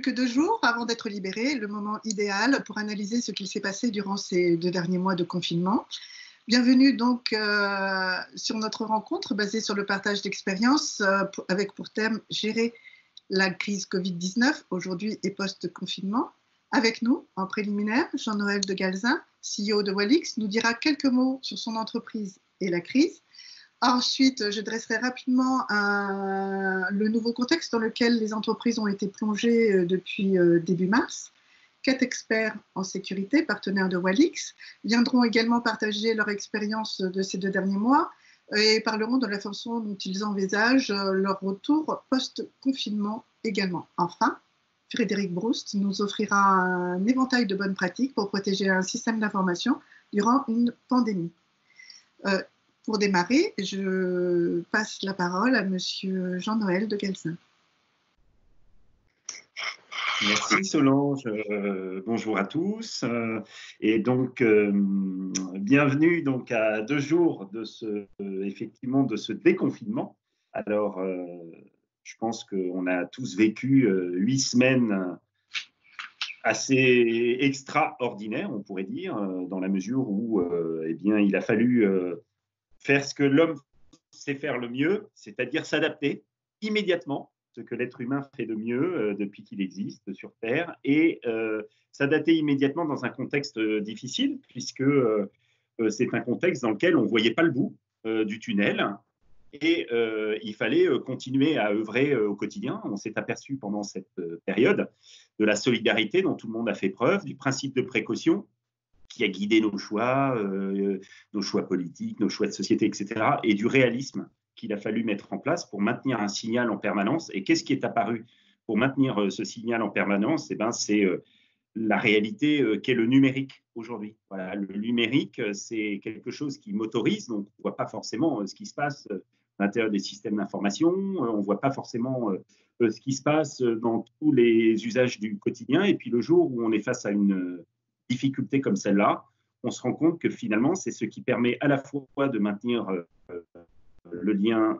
que 2 jours avant d'être libérés, le moment idéal pour analyser ce qu'il s'est passé durant ces 2 derniers mois de confinement. Bienvenue donc sur notre rencontre basée sur le partage d'expériences avec pour thème gérer la crise Covid-19 aujourd'hui et post-confinement. Avec nous, en préliminaire, Jean-Noël de Galzin, CEO de Walix, nous dira quelques mots sur son entreprise et la crise. Ensuite, je dresserai rapidement le nouveau contexte dans lequel les entreprises ont été plongées depuis début mars. 4 experts en sécurité, partenaires de Walix, viendront également partager leur expérience de ces 2 derniers mois et parleront de la façon dont ils envisagent leur retour post-confinement également. Enfin, Frédéric Broust nous offrira un éventail de bonnes pratiques pour protéger un système d'information durant une pandémie. Pour démarrer, je passe la parole à Monsieur Jean-Noël de Galzin. Merci Solange, bonjour à tous. Et donc, bienvenue donc à 2 jours de effectivement de ce déconfinement. Alors, je pense qu'on a tous vécu 8 semaines assez extraordinaires, on pourrait dire, dans la mesure où eh bien, il a fallu faire ce que l'homme sait faire le mieux, c'est-à-dire s'adapter immédiatement, ce que l'être humain fait de mieux depuis qu'il existe sur Terre, et s'adapter immédiatement dans un contexte difficile, puisque c'est un contexte dans lequel on ne voyait pas le bout du tunnel, et il fallait continuer à œuvrer au quotidien. On s'est aperçu pendant cette période de la solidarité dont tout le monde a fait preuve, du principe de précaution qui a guidé nos choix politiques, nos choix de société, etc., et du réalisme qu'il a fallu mettre en place pour maintenir un signal en permanence. Et qu'est-ce qui est apparu pour maintenir ce signal en permanence? Eh ben, c'est la réalité qu'est le numérique aujourd'hui. Voilà, le numérique, c'est quelque chose qui motorise, donc on ne voit pas forcément ce qui se passe à l'intérieur des systèmes d'information, on ne voit pas forcément ce qui se passe dans tous les usages du quotidien. Et puis le jour où on est face à une difficulté comme celle-là, on se rend compte que finalement, c'est ce qui permet à la fois de maintenir le lien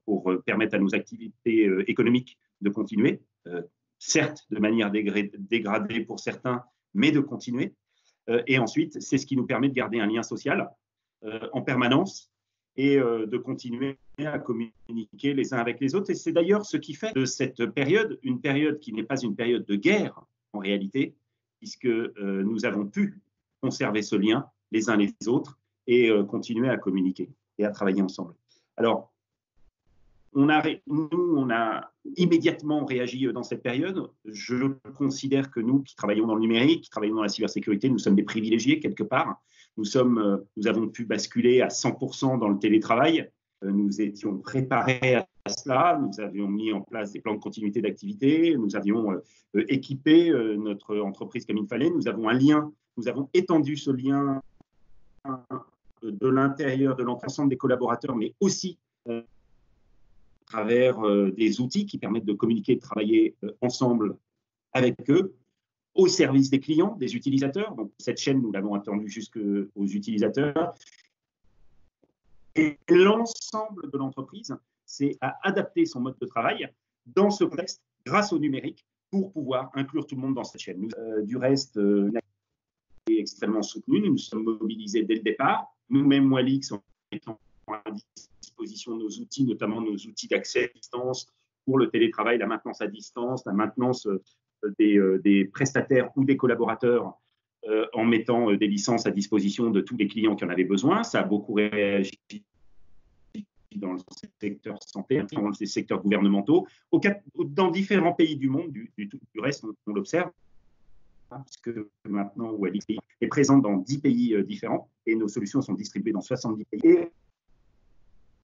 pour permettre à nos activités économiques de continuer, certes de manière dégradée pour certains, mais de continuer. Et ensuite, c'est ce qui nous permet de garder un lien social en permanence et de continuer à communiquer les uns avec les autres. Et c'est d'ailleurs ce qui fait de cette période une période qui n'est pas une période de guerre en réalité, puisque nous avons pu conserver ce lien les uns les autres et continuer à communiquer et à travailler ensemble. Alors, on a immédiatement réagi dans cette période. Je considère que nous, qui travaillons dans le numérique, qui travaillons dans la cybersécurité, nous sommes des privilégiés quelque part. Nous avons pu basculer à 100% dans le télétravail. Nous étions préparés à cela. Nous avions mis en place des plans de continuité d'activité. Nous avions équipé notre entreprise comme il fallait. Nous avons un lien. Nous avons étendu ce lien de l'intérieur de l'ensemble des collaborateurs, mais aussi à travers des outils qui permettent de communiquer et de travailler ensemble avec eux, au service des clients, des utilisateurs. Donc, cette chaîne, nous l'avons étendue jusqu'aux utilisateurs. Et l'ensemble de l'entreprise, c'est à adapter son mode de travail dans ce contexte, grâce au numérique, pour pouvoir inclure tout le monde dans cette chaîne. Du reste, est extrêmement soutenu. Nous nous sommes mobilisés dès le départ. Nous-mêmes, Walix, en mettant à disposition nos outils, notamment nos outils d'accès à distance pour le télétravail, la maintenance à distance, la maintenance des prestataires ou des collaborateurs en mettant des licences à disposition de tous les clients qui en avaient besoin. Ça a beaucoup réagi dans le secteur santé, dans les secteurs gouvernementaux. Dans différents pays du monde, du reste, on l'observe, puisque maintenant Walix est présente dans 10 pays différents et nos solutions sont distribuées dans 70 pays. Et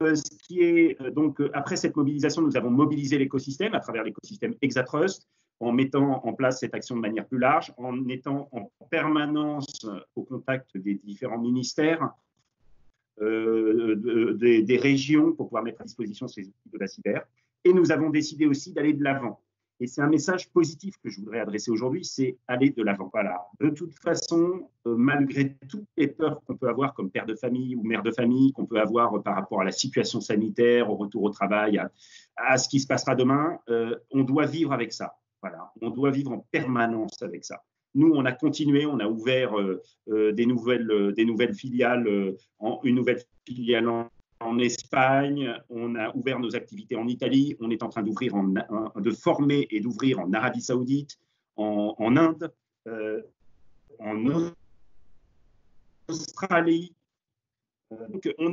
ce qui est donc après cette mobilisation, nous avons mobilisé l'écosystème à travers l'écosystème Exatrust en mettant en place cette action de manière plus large, en étant en permanence au contact des différents ministères, des régions pour pouvoir mettre à disposition ces outils de la cyber. Et nous avons décidé aussi d'aller de l'avant. Et c'est un message positif que je voudrais adresser aujourd'hui, c'est aller de l'avant. Voilà. De toute façon, malgré toutes les peurs qu'on peut avoir comme père de famille ou mère de famille, qu'on peut avoir par rapport à la situation sanitaire, au retour au travail, à ce qui se passera demain, on doit vivre avec ça. Voilà, on doit vivre en permanence avec ça. Nous, on a continué, on a ouvert des nouvelles filiales, une nouvelle filiale en Espagne, on a ouvert nos activités en Italie, on est en train de former et d'ouvrir en Arabie Saoudite, en Inde, en Australie. Donc, on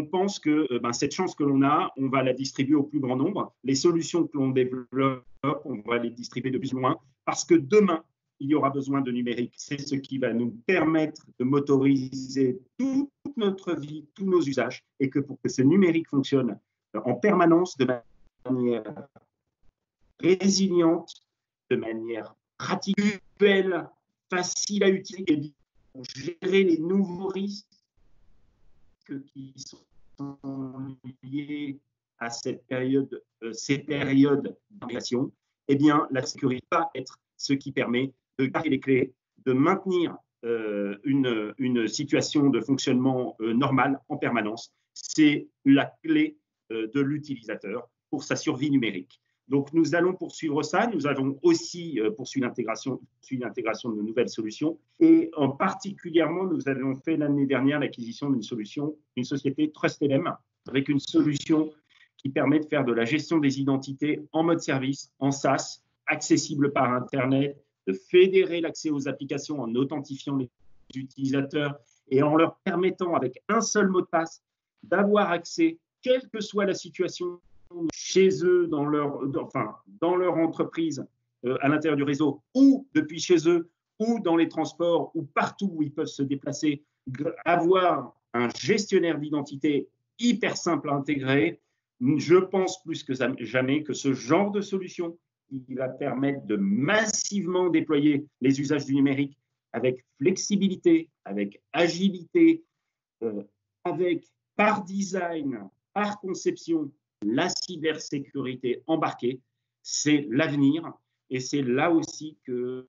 pense que cette chance que l'on a, on va la distribuer au plus grand nombre. Les solutions que l'on développe, on va les distribuer de plus loin, parce que demain, il y aura besoin de numérique. C'est ce qui va nous permettre de motoriser toute notre vie, tous nos usages, et que pour que ce numérique fonctionne en permanence, de manière résiliente, de manière pratique, belle, facile à utiliser, pour gérer les nouveaux risques qui sont liés à ces périodes d'inflation, eh bien, la sécurité va être ce qui permet de garder les clés, de maintenir une situation de fonctionnement normale en permanence. C'est la clé de l'utilisateur pour sa survie numérique. Donc, nous allons poursuivre ça. Nous allons aussi poursuivre l'intégration de nouvelles solutions. Et en particulièrement, nous avons fait l'année dernière l'acquisition d'une société TrustLM, avec une solution qui permet de faire de la gestion des identités en mode service, en SaaS, accessible par Internet, de fédérer l'accès aux applications en authentifiant les utilisateurs et en leur permettant, avec un seul mot de passe, d'avoir accès, quelle que soit la situation, chez eux, dans leur entreprise, à l'intérieur du réseau, ou depuis chez eux, ou dans les transports, ou partout où ils peuvent se déplacer, avoir un gestionnaire d'identité hyper simple à intégrer. Je pense plus que jamais que ce genre de solution qui va permettre de massivement déployer les usages du numérique avec flexibilité, avec agilité, par design, par conception, la cybersécurité embarquée, c'est l'avenir et c'est là aussi que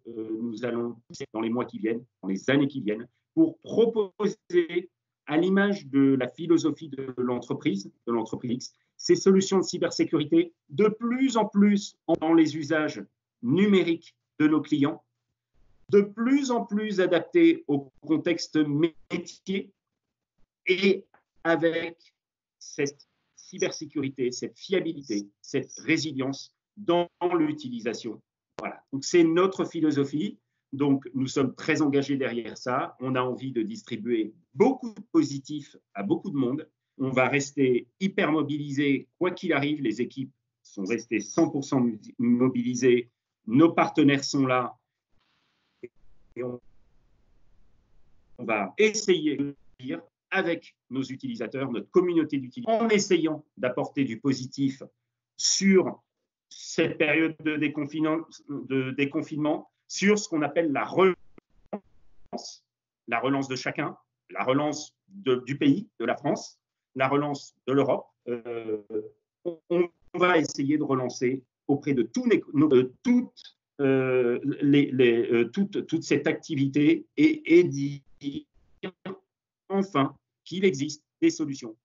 nous allons dans les mois qui viennent, dans les années qui viennent, pour proposer, à l'image de la philosophie de l'entreprise, ces solutions de cybersécurité de plus en plus dans les usages numériques de nos clients, de plus en plus adaptées au contexte métier et avec cette cybersécurité, cette fiabilité, cette résilience dans l'utilisation. Voilà. Donc, c'est notre philosophie. Donc, nous sommes très engagés derrière ça. On a envie de distribuer beaucoup de positifs à beaucoup de monde. On va rester hyper mobilisés, quoi qu'il arrive. Les équipes sont restées 100% mobilisées. Nos partenaires sont là. Et on va essayer de dire avec nos utilisateurs, notre communauté d'utilisateurs, en essayant d'apporter du positif sur cette période de déconfinement, sur ce qu'on appelle la relance de chacun, la relance du pays, de la France, la relance de l'Europe. On va essayer de relancer auprès de toute cette activité et dire enfin qu'il existe des solutions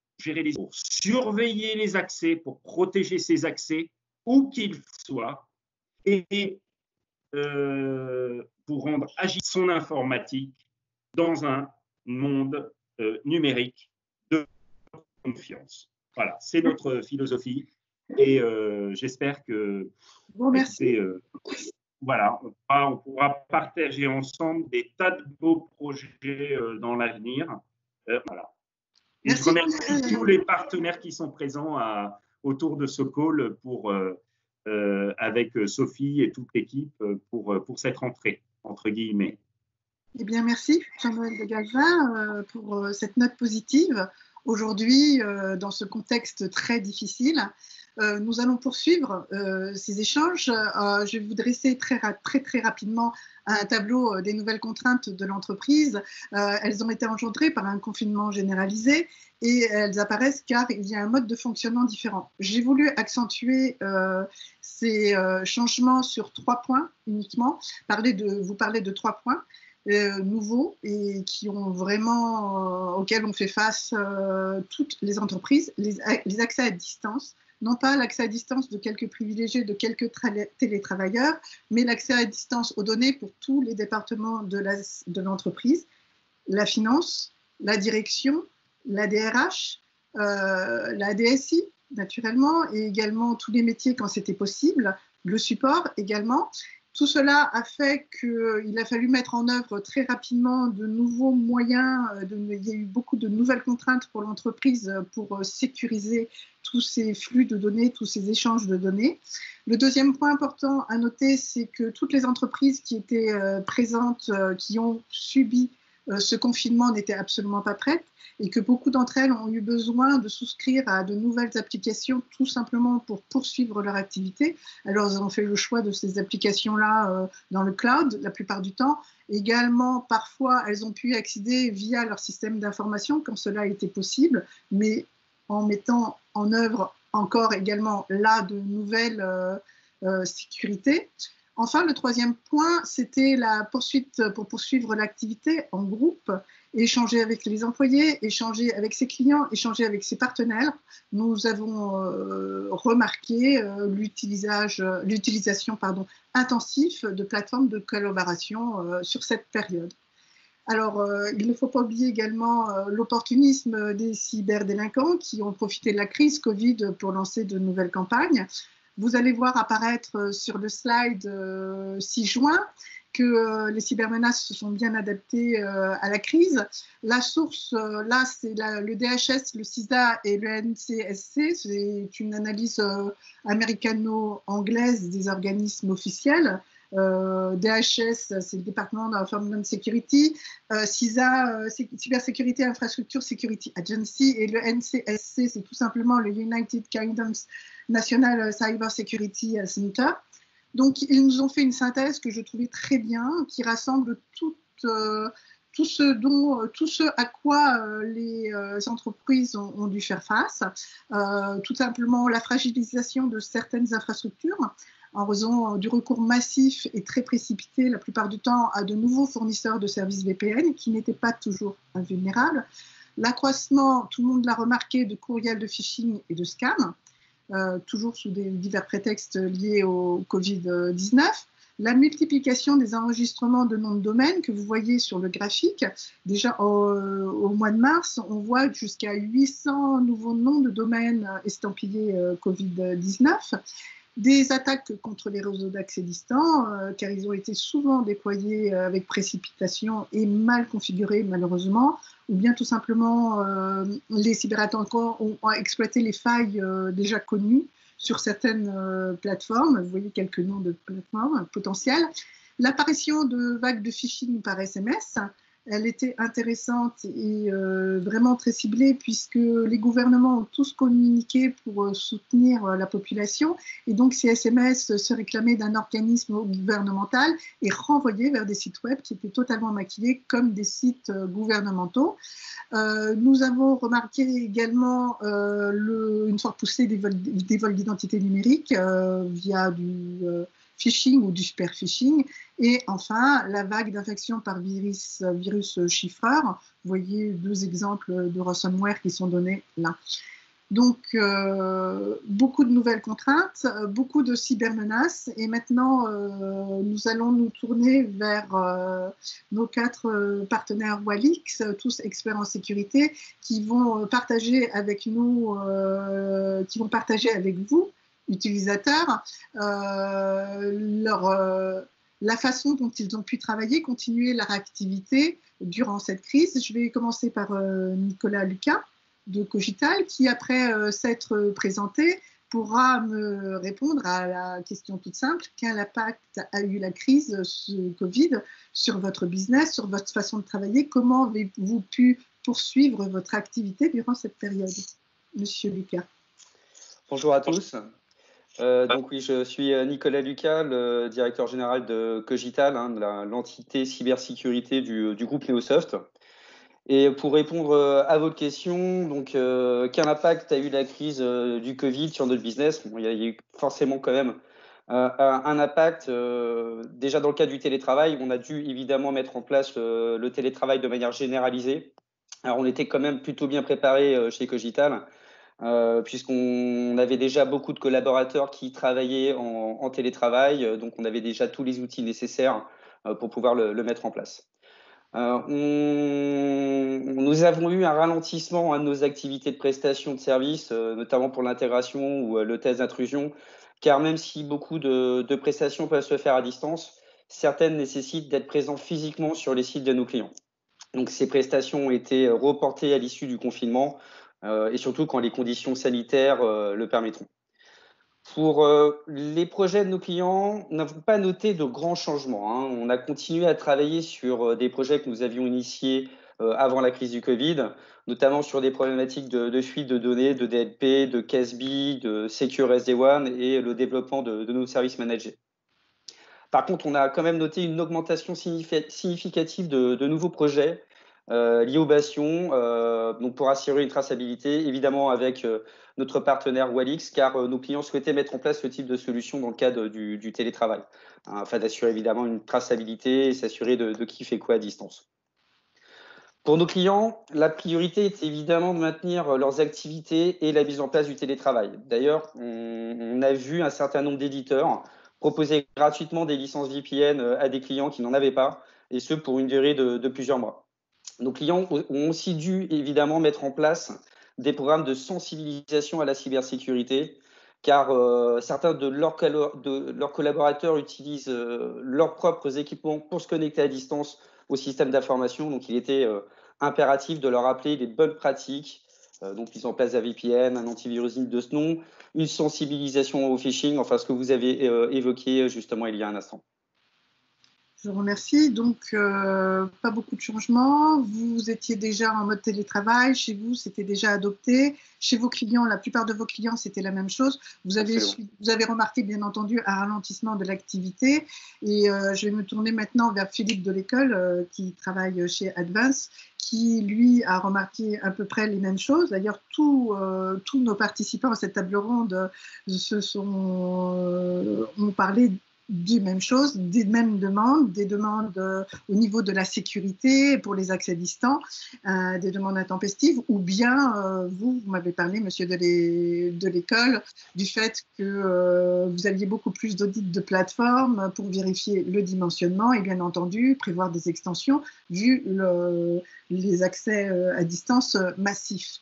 pour surveiller les accès, pour protéger ces accès, où qu'ils soient, et pour rendre agile son informatique dans un monde numérique de confiance. Voilà, c'est notre philosophie et j'espère que bon, merci. Voilà, on pourra partager ensemble des tas de beaux projets dans l'avenir. Voilà. Et je remercie tous les partenaires qui sont présents autour de ce call avec Sophie et toute l'équipe pour cette rentrée, entre guillemets. Eh bien, merci Jean-Noël de Galvin pour cette note positive. Aujourd'hui, dans ce contexte très difficile, nous allons poursuivre ces échanges. Je vais vous dresser très rapidement un tableau des nouvelles contraintes de l'entreprise. Elles ont été engendrées par un confinement généralisé et elles apparaissent car il y a un mode de fonctionnement différent. J'ai voulu accentuer ces changements sur 3 points uniquement, vous parler de 3 points. Nouveaux et qui ont vraiment auxquels on fait face toutes les entreprises, les accès à distance, non pas l'accès à distance de quelques privilégiés, de quelques télétravailleurs, mais l'accès à distance aux données pour tous les départements de l'entreprise, la finance, la direction, la DRH, la DSI, naturellement, et également tous les métiers quand c'était possible, le support également. Tout cela a fait qu'il a fallu mettre en œuvre très rapidement de nouveaux moyens. Il y a eu beaucoup de nouvelles contraintes pour l'entreprise pour sécuriser tous ces flux de données, tous ces échanges de données. Le deuxième point important à noter, c'est que toutes les entreprises qui étaient présentes, qui ont subi ce confinement, n'étaient absolument pas prêtes et que beaucoup d'entre elles ont eu besoin de souscrire à de nouvelles applications tout simplement pour poursuivre leur activité. Alors, elles ont fait le choix de ces applications-là dans le cloud la plupart du temps. Également, parfois, elles ont pu accéder via leur système d'information quand cela a été possible, mais en mettant en œuvre encore également là de nouvelles sécurités. Enfin, le troisième point, c'était la poursuite pour poursuivre l'activité en groupe, échanger avec les employés, échanger avec ses clients, échanger avec ses partenaires. Nous avons remarqué l'utilisation intensive de plateformes de collaboration sur cette période. Alors, il ne faut pas oublier également l'opportunisme des cyberdélinquants qui ont profité de la crise Covid pour lancer de nouvelles campagnes. Vous allez voir apparaître sur le slide 6 juin que les cybermenaces se sont bien adaptées à la crise. La source, là, c'est le DHS, le CISA et le NCSC. C'est une analyse américano-anglaise des organismes officiels. DHS, c'est le département of Homeland Security, CISA, Cybersecurity Infrastructure Security Agency, et le NCSC, c'est tout simplement le United Kingdom's National Cyber Security Center. Donc, ils nous ont fait une synthèse que je trouvais très bien, qui rassemble tout ce à quoi les entreprises ont dû faire face, tout simplement la fragilisation de certaines infrastructures en raison du recours massif et très précipité, la plupart du temps, à de nouveaux fournisseurs de services VPN qui n'étaient pas toujours invulnérables, l'accroissement, tout le monde l'a remarqué, de courriels de phishing et de scams, toujours sous divers prétextes liés au Covid-19, la multiplication des enregistrements de noms de domaine que vous voyez sur le graphique. Déjà au mois de mars, on voit jusqu'à 800 nouveaux noms de domaine estampillés Covid-19. Des attaques contre les réseaux d'accès distant, car ils ont été souvent déployés avec précipitation et mal configurés malheureusement, ou bien tout simplement les cyberattaquants ont exploité les failles déjà connues sur certaines plateformes. Vous voyez quelques noms de plateformes potentielles. L'apparition de vagues de phishing par SMS, elle était intéressante et vraiment très ciblée puisque les gouvernements ont tous communiqué pour soutenir la population et donc ces SMS se réclamaient d'un organisme gouvernemental et renvoyaient vers des sites web qui étaient totalement maquillés comme des sites gouvernementaux. Nous avons remarqué également une forte poussée des vols d'identité numérique via du phishing ou du super phishing. Et enfin, la vague d'infection par virus chiffreur. Vous voyez 2 exemples de ransomware qui sont donnés là. Donc, beaucoup de nouvelles contraintes, beaucoup de cybermenaces. Et maintenant, nous allons nous tourner vers nos 4 partenaires Walix, tous experts en sécurité, qui vont partager avec nous, qui vont partager avec vous, utilisateurs, la façon dont ils ont pu travailler, continuer leur activité durant cette crise. Je vais commencer par Nicolas Lucas de Cogital, qui après s'être présenté pourra me répondre à la question toute simple: quel impact a eu la crise, ce Covid, sur votre business, sur votre façon de travailler? Comment avez-vous pu poursuivre votre activité durant cette période, Monsieur Lucas? Bonjour à tous. Donc oui, je suis Nicolas Lucas, le directeur général de Cogital, l'entité cybersécurité du groupe Neosoft. Et pour répondre à votre question, donc quel impact a eu la crise du Covid sur notre business? Bon, il y a eu forcément quand même un impact. Déjà dans le cadre du télétravail, on a dû évidemment mettre en place le télétravail de manière généralisée. Alors on était quand même plutôt bien préparé chez Cogital, puisqu'on avait déjà beaucoup de collaborateurs qui travaillaient en télétravail, donc on avait déjà tous les outils nécessaires pour pouvoir le mettre en place. Nous avons eu un ralentissement de nos activités de prestation de services, notamment pour l'intégration ou le test d'intrusion, car même si beaucoup de prestations peuvent se faire à distance, certaines nécessitent d'être présents physiquement sur les sites de nos clients. Donc ces prestations ont été reportées à l'issue du confinement et surtout quand les conditions sanitaires le permettront. Pour les projets de nos clients, nous n'avons pas noté de grands changements, hein. On a continué à travailler sur des projets que nous avions initiés avant la crise du Covid, notamment sur des problématiques de fuite de données, de DLP, de CASB, de Secure SD-WAN et le développement de nos services managés. Par contre, on a quand même noté une augmentation significative de nouveaux projets liés aux bastions, donc pour assurer une traçabilité, évidemment avec notre partenaire Walix, car nos clients souhaitaient mettre en place ce type de solution dans le cadre du télétravail, hein, afin d'assurer évidemment une traçabilité et s'assurer de qui fait quoi à distance. Pour nos clients, la priorité est évidemment de maintenir leurs activités et la mise en place du télétravail. D'ailleurs, on a vu un certain nombre d'éditeurs proposer gratuitement des licences VPN à des clients qui n'en avaient pas, et ce pour une durée de plusieurs mois. Nos clients ont aussi dû évidemment mettre en place des programmes de sensibilisation à la cybersécurité, car certains de leurs collaborateurs utilisent leurs propres équipements pour se connecter à distance au système d'information. Donc, il était impératif de leur rappeler les bonnes pratiques, donc mise en place d'un VPN, un antivirus digne de ce nom, une sensibilisation au phishing, enfin ce que vous avez évoqué justement il y a un instant. Je vous remercie. Donc, pas beaucoup de changements. Vous étiez déjà en mode télétravail. Chez vous, c'était déjà adopté. Chez vos clients, la plupart de vos clients, c'était la même chose. Vous avez remarqué, bien entendu, un ralentissement de l'activité. Et je vais me tourner maintenant vers Philippe de l'école, qui travaille chez Advance, qui, lui, a remarqué à peu près les mêmes choses. D'ailleurs, tous nos participants à cette table ronde ont parlé des mêmes choses, des mêmes demandes, des demandes au niveau de la sécurité pour les accès distants, des demandes intempestives, ou bien vous m'avez parlé, monsieur de l'école, du fait que vous aviez beaucoup plus d'audits de plateformes pour vérifier le dimensionnement et bien entendu prévoir des extensions vu les accès à distance massifs.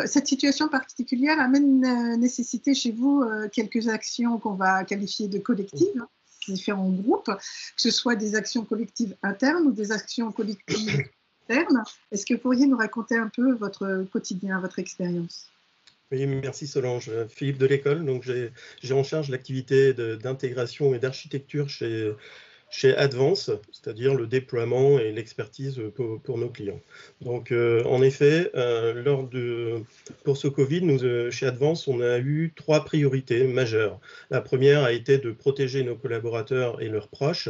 Cette situation particulière amène nécessité chez vous quelques actions qu'on va qualifier de collectives, hein, différents groupes, que ce soit des actions collectives internes ou des actions collectives externes. Est-ce que vous pourriez nous raconter un peu votre quotidien, votre expérience ? Oui, merci Solange. Philippe de l'école, donc j'ai en charge l'activité d'intégration et d'architecture chez Advance, c'est-à-dire le déploiement et l'expertise pour nos clients. Donc, en effet, pour ce Covid, chez Advance, on a eu 3 priorités majeures. La première a été de protéger nos collaborateurs et leurs proches,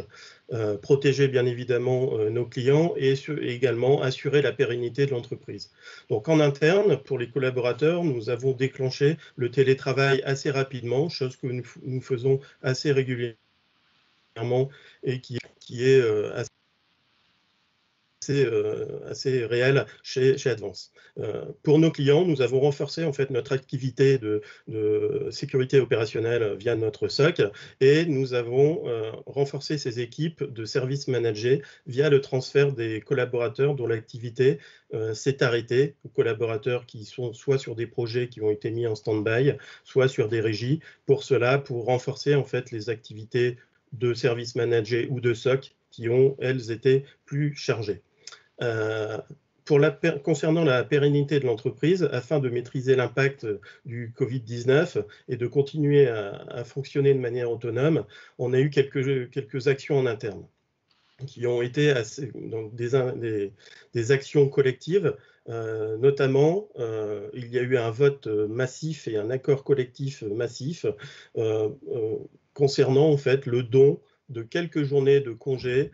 protéger bien évidemment nos clients et également assurer la pérennité de l'entreprise. Donc, en interne, pour les collaborateurs, nous avons déclenché le télétravail assez rapidement, chose que nous faisons assez régulièrement et qui est assez réel chez Advance. Pour nos clients, nous avons renforcé en fait notre activité de sécurité opérationnelle via notre SOC et nous avons renforcé ces équipes de services managés via le transfert des collaborateurs dont l'activité s'est arrêtée, collaborateurs qui sont soit sur des projets qui ont été mis en stand-by, soit sur des régies. Pour renforcer en fait les activités de services managés ou de SOC qui ont, elles, été plus chargées. Concernant la pérennité de l'entreprise, afin de maîtriser l'impact du Covid-19 et de continuer à fonctionner de manière autonome, on a eu quelques actions en interne qui ont été des actions collectives. Notamment, il y a eu un vote massif et un accord collectif massif concernant en fait le don de quelques journées de congé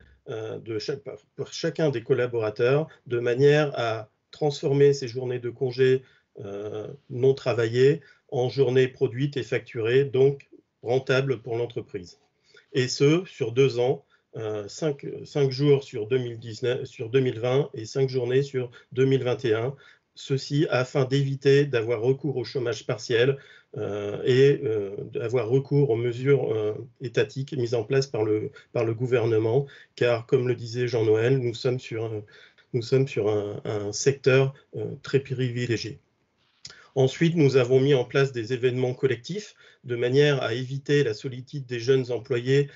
pour chacun des collaborateurs, de manière à transformer ces journées de congé non travaillées en journées produites et facturées, donc rentables pour l'entreprise. Et ce, sur 2 ans, 5 jours sur 2020 et 5 journées sur 2021, ceci afin d'éviter d'avoir recours au chômage partiel et d'avoir recours aux mesures étatiques mises en place par le gouvernement, car comme le disait Jean-Noël, nous sommes sur un secteur très privilégié. Ensuite, nous avons mis en place des événements collectifs de manière à éviter la solitude des jeunes employés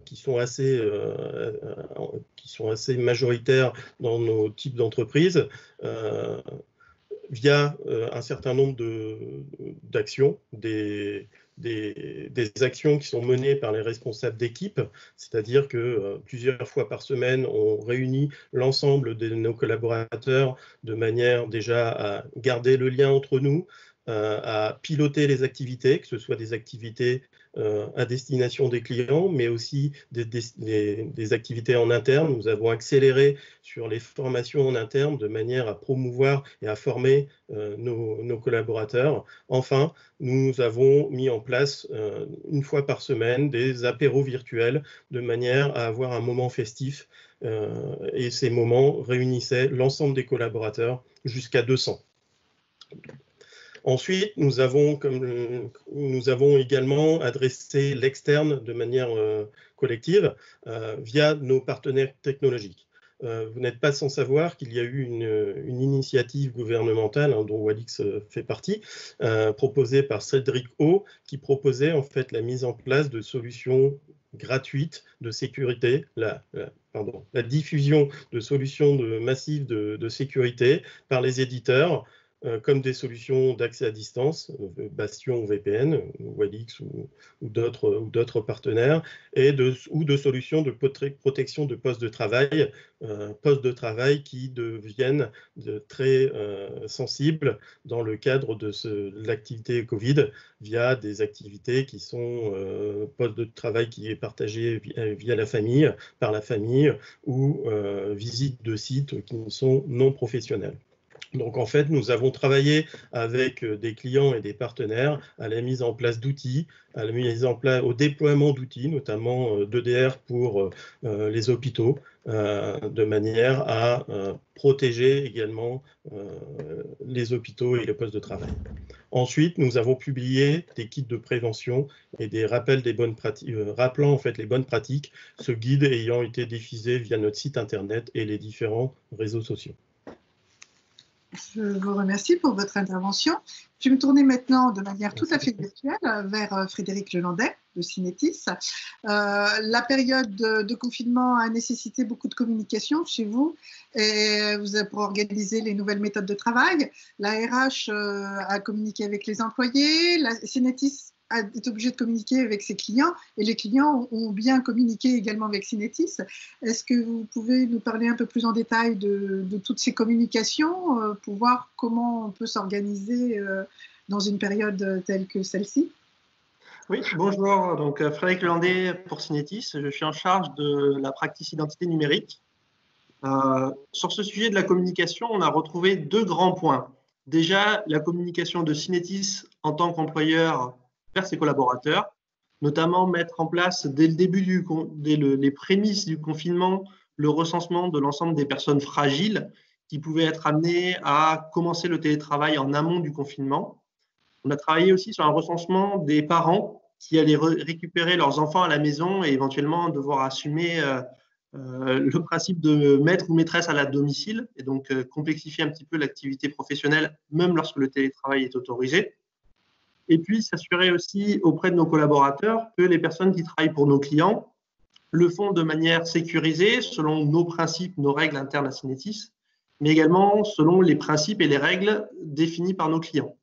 qui sont assez majoritaires dans nos types d'entreprises via un certain nombre d'actions, des actions qui sont menées par les responsables d'équipe, c'est-à-dire que plusieurs fois par semaine, on réunit l'ensemble de nos collaborateurs de manière déjà à garder le lien entre nous, à piloter les activités, que ce soit des activités à destination des clients, mais aussi des activités en interne. Nous avons accéléré sur les formations en interne de manière à promouvoir et à former nos collaborateurs. Enfin, nous avons mis en place une fois par semaine des apéros virtuels de manière à avoir un moment festif et ces moments réunissaient l'ensemble des collaborateurs jusqu'à 200. Ensuite, nous avons également adressé l'externe de manière collective via nos partenaires technologiques. Vous n'êtes pas sans savoir qu'il y a eu une initiative gouvernementale dont Walix fait partie, proposée par Cédric O, qui proposait en fait la mise en place de solutions gratuites de sécurité, la diffusion de solutions massives de sécurité par les éditeurs, comme des solutions d'accès à distance, Bastion ou VPN, Walix ou d'autres partenaires, ou de solutions de protection de postes de travail qui deviennent très sensibles dans le cadre de l'activité Covid, via des activités qui sont poste de travail qui est partagé via la famille, par la famille, ou visite de sites qui sont non professionnels. Donc en fait, nous avons travaillé avec des clients et des partenaires à la mise en place d'outils, au déploiement d'outils, notamment d'EDR pour les hôpitaux, de manière à protéger également les hôpitaux et les postes de travail. Ensuite, nous avons publié des kits de prévention et des rappels des bonnes pratiques, rappelant en fait les bonnes pratiques, ce guide ayant été diffusé via notre site internet et les différents réseaux sociaux. Je vous remercie pour votre intervention. Je vais me tourner maintenant de manière tout à fait virtuelle vers Frédéric Lelandais de Synetis. La période de confinement a nécessité beaucoup de communication chez vous et vous avez pour organiser les nouvelles méthodes de travail. La RH a communiqué avec les employés, la Synetis est obligé de communiquer avec ses clients et les clients ont bien communiqué également avec Synetis. Est-ce que vous pouvez nous parler un peu plus en détail de toutes ces communications pour voir comment on peut s'organiser dans une période telle que celle-ci? Oui, bonjour, donc Frédéric Lelandais pour Synetis. Je suis en charge de la practice identité numérique. Sur ce sujet de la communication, on a retrouvé deux grands points. Déjà, la communication de Synetis en tant qu'employeur vers ses collaborateurs, notamment mettre en place dès le début les prémices du confinement, le recensement de l'ensemble des personnes fragiles qui pouvaient être amenées à commencer le télétravail en amont du confinement. On a travaillé aussi sur un recensement des parents qui allaient récupérer leurs enfants à la maison et éventuellement devoir assumer le principe de maître ou maîtresse à la domicile et donc complexifier un petit peu l'activité professionnelle même lorsque le télétravail est autorisé. Et puis, s'assurer aussi auprès de nos collaborateurs que les personnes qui travaillent pour nos clients le font de manière sécurisée, selon nos principes, nos règles internes à Synetis, mais également selon les principes et les règles définis par nos clients.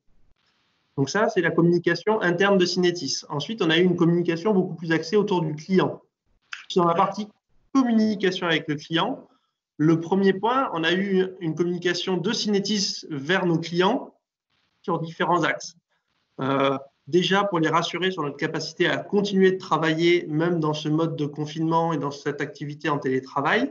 Donc ça, c'est la communication interne de Synetis. Ensuite, on a eu une communication beaucoup plus axée autour du client. Sur la partie communication avec le client, le premier point, on a eu une communication de Synetis vers nos clients sur différents axes. Déjà pour les rassurer sur notre capacité à continuer de travailler même dans ce mode de confinement et dans cette activité en télétravail,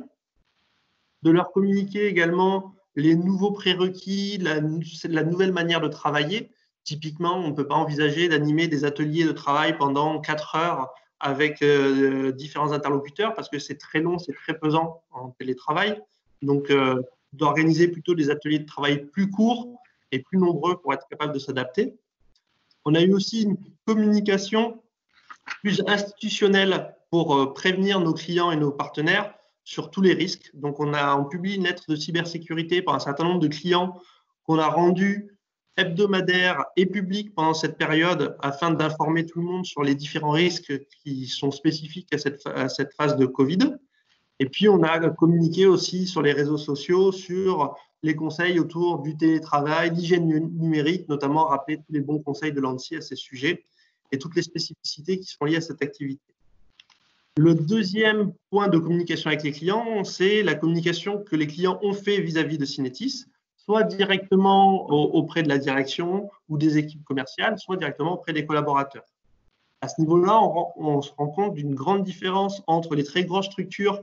de leur communiquer également les nouveaux prérequis, la nouvelle manière de travailler. Typiquement, on ne peut pas envisager d'animer des ateliers de travail pendant 4 heures avec différents interlocuteurs parce que c'est très long, c'est très pesant en télétravail. Donc, d'organiser plutôt des ateliers de travail plus courts et plus nombreux pour être capable de s'adapter. On a eu aussi une communication plus institutionnelle pour prévenir nos clients et nos partenaires sur tous les risques. Donc, on publie une lettre de cybersécurité par un certain nombre de clients qu'on a rendu hebdomadaire et public pendant cette période afin d'informer tout le monde sur les différents risques qui sont spécifiques à cette phase de Covid. Et puis, on a communiqué aussi sur les réseaux sociaux sur les conseils autour du télétravail, l'hygiène numérique, notamment rappeler tous les bons conseils de l'ANSSI à ces sujets et toutes les spécificités qui sont liées à cette activité. Le deuxième point de communication avec les clients, c'est la communication que les clients ont fait vis-à-vis de Synetis, soit directement auprès de la direction ou des équipes commerciales, soit directement auprès des collaborateurs. À ce niveau-là, on se rend compte d'une grande différence entre les très grosses structures